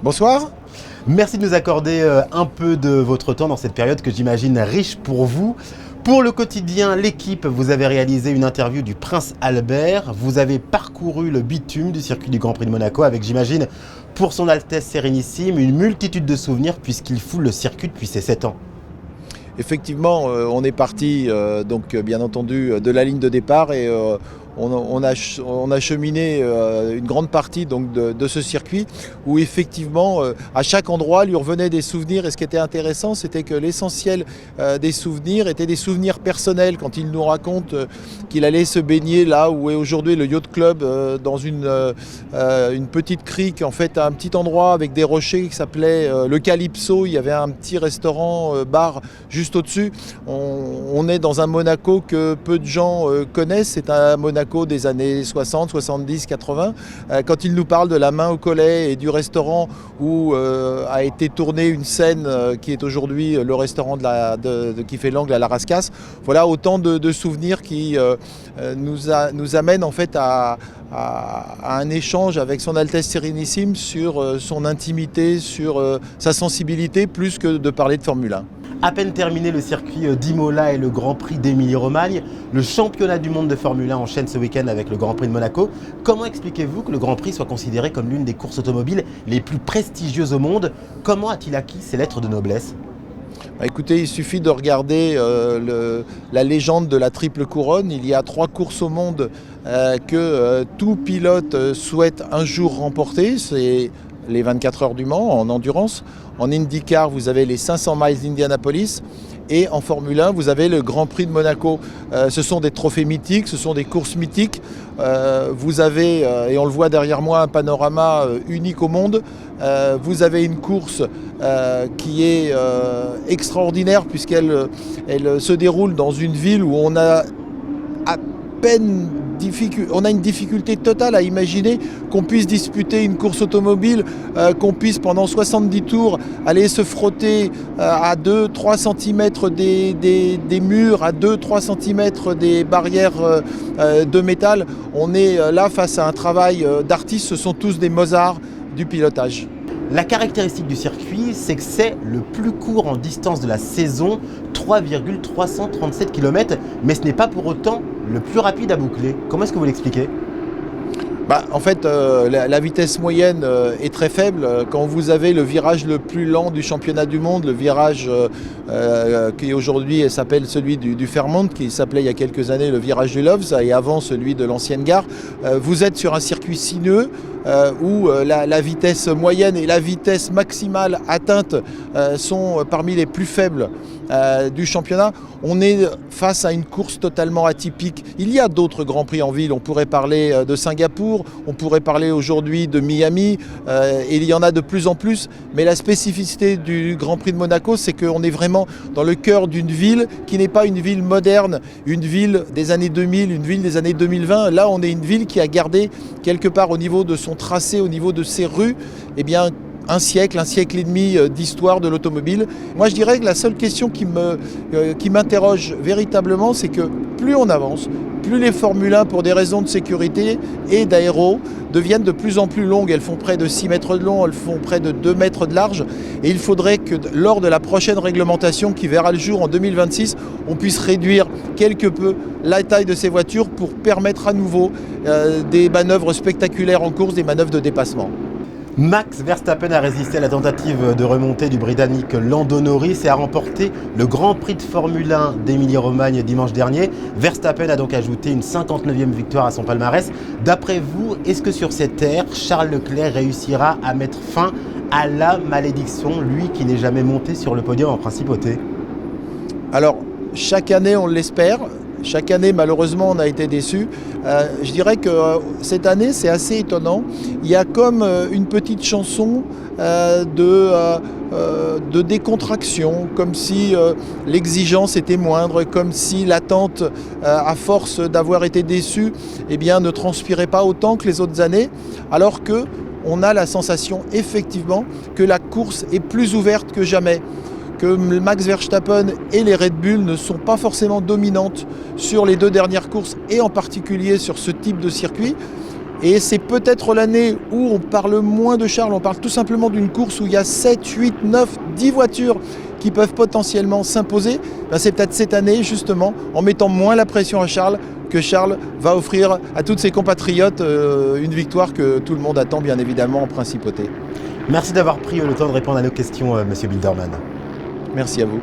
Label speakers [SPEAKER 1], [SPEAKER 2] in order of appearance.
[SPEAKER 1] Bonsoir.
[SPEAKER 2] Merci de nous accorder un peu de votre temps dans cette période que j'imagine riche pour vous. Pour le quotidien L'équipe, vous avez réalisé une interview du Prince Albert. Vous avez parcouru le bitume du circuit du Grand Prix de Monaco avec, j'imagine, pour son Altesse Sérénissime, une multitude de souvenirs puisqu'il foule le circuit depuis ses 7 ans.
[SPEAKER 1] Effectivement, on est parti donc bien entendu de la ligne de départ et on a cheminé une grande partie donc, de ce circuit où effectivement à chaque endroit lui revenaient des souvenirs, et ce qui était intéressant c'était que l'essentiel des souvenirs étaient des souvenirs personnels. Quand il nous raconte qu'il allait se baigner là où est aujourd'hui le Yacht Club dans une petite crique, en fait un petit endroit avec des rochers qui s'appelait le Calypso. Il y avait un petit restaurant bar juste au-dessus. On est dans un Monaco que peu de gens connaissent. C'est un Monaco des années 60, 70, 80. Quand il nous parle de la main au collet et du restaurant où a été tournée une scène qui est aujourd'hui le restaurant qui fait l'angle à la Rascasse, voilà autant de souvenirs qui nous amènent en fait à un échange avec son Altesse Sérénissime sur son intimité, sur sa sensibilité, plus que de parler de Formule 1.
[SPEAKER 2] À peine terminé le circuit d'Imola et le Grand Prix d'Émilie-Romagne, le championnat du monde de Formule 1 enchaîne ce week-end avec le Grand Prix de Monaco. Comment expliquez-vous que le Grand Prix soit considéré comme l'une des courses automobiles les plus prestigieuses au monde? Comment a-t-il acquis ces lettres de noblesse?
[SPEAKER 1] Écoutez, il suffit de regarder la légende de la triple couronne. Il y a 3 courses au monde que tout pilote souhaite un jour remporter. C'est les 24 heures du Mans en endurance. En IndyCar, vous avez les 500 miles d'Indianapolis. Et en Formule 1, vous avez le Grand Prix de Monaco. Ce sont des trophées mythiques, ce sont des courses mythiques. Vous avez, et on le voit derrière moi, un panorama unique au monde. Vous avez une course qui est extraordinaire puisqu'elle se déroule dans une ville où on a à peine une difficulté totale à imaginer qu'on puisse disputer une course automobile, qu'on puisse pendant 70 tours aller se frotter à 2-3 cm des murs, à 2-3 cm des barrières de métal. On est là face à un travail d'artistes, ce sont tous des Mozart du pilotage.
[SPEAKER 2] La caractéristique du circuit, c'est que c'est le plus court en distance de la saison, 3,337 km, mais ce n'est pas pour autant le plus rapide à boucler. Comment est-ce que vous l'expliquez ?
[SPEAKER 1] En fait, la vitesse moyenne est très faible. Quand vous avez le virage le plus lent du championnat du monde, le virage qui aujourd'hui s'appelle celui du Fairmont, qui s'appelait il y a quelques années le virage du Loves, et avant celui de l'ancienne gare, vous êtes sur un circuit sinueux où la vitesse moyenne et la vitesse maximale atteinte sont parmi les plus faibles du championnat. On est face à une course totalement atypique. Il y a d'autres grands prix en ville. On pourrait parler de Singapour, on pourrait parler aujourd'hui de Miami, et il y en a de plus en plus. Mais la spécificité du Grand Prix de Monaco, c'est qu'on est vraiment dans le cœur d'une ville qui n'est pas une ville moderne, une ville des années 2000, une ville des années 2020. Là, on est une ville qui a gardé quelque part au niveau de son tracé, au niveau de ses rues, eh bien, un siècle et demi d'histoire de l'automobile. Moi, je dirais que la seule question qui m'interroge véritablement, c'est que plus on avance, plus les Formule 1, pour des raisons de sécurité et d'aéro, deviennent de plus en plus longues. Elles font près de 6 mètres de long, elles font près de 2 mètres de large. Et il faudrait que lors de la prochaine réglementation qui verra le jour en 2026, on puisse réduire quelque peu la taille de ces voitures pour permettre à nouveau des manœuvres spectaculaires en course, des manœuvres de dépassement.
[SPEAKER 2] Max Verstappen a résisté à la tentative de remontée du Britannique Lando Norris et a remporté le Grand Prix de Formule 1 d'Émilie-Romagne dimanche dernier. Verstappen a donc ajouté une 59e victoire à son palmarès. D'après vous, est-ce que sur cette ère, Charles Leclerc réussira à mettre fin à la malédiction, lui qui n'est jamais monté sur le podium en principauté?
[SPEAKER 1] Alors, chaque année on l'espère. Chaque année, malheureusement, on a été déçus. Je dirais que cette année, c'est assez étonnant. Il y a comme une petite chanson de décontraction, comme si l'exigence était moindre, comme si l'attente, à force d'avoir été déçu, eh bien, ne transpirait pas autant que les autres années, alors qu'on a la sensation, effectivement, que la course est plus ouverte que jamais, que Max Verstappen et les Red Bull ne sont pas forcément dominantes sur les 2 dernières courses et en particulier sur ce type de circuit. Et c'est peut-être l'année où on parle moins de Charles, on parle tout simplement d'une course où il y a 7, 8, 9, 10 voitures qui peuvent potentiellement s'imposer. Ben, c'est peut-être cette année, justement, en mettant moins la pression à Charles, que Charles va offrir à tous ses compatriotes une victoire que tout le monde attend, bien évidemment, en principauté.
[SPEAKER 2] Merci d'avoir pris le temps de répondre à nos questions, Monsieur Bilderman.
[SPEAKER 1] Merci à vous.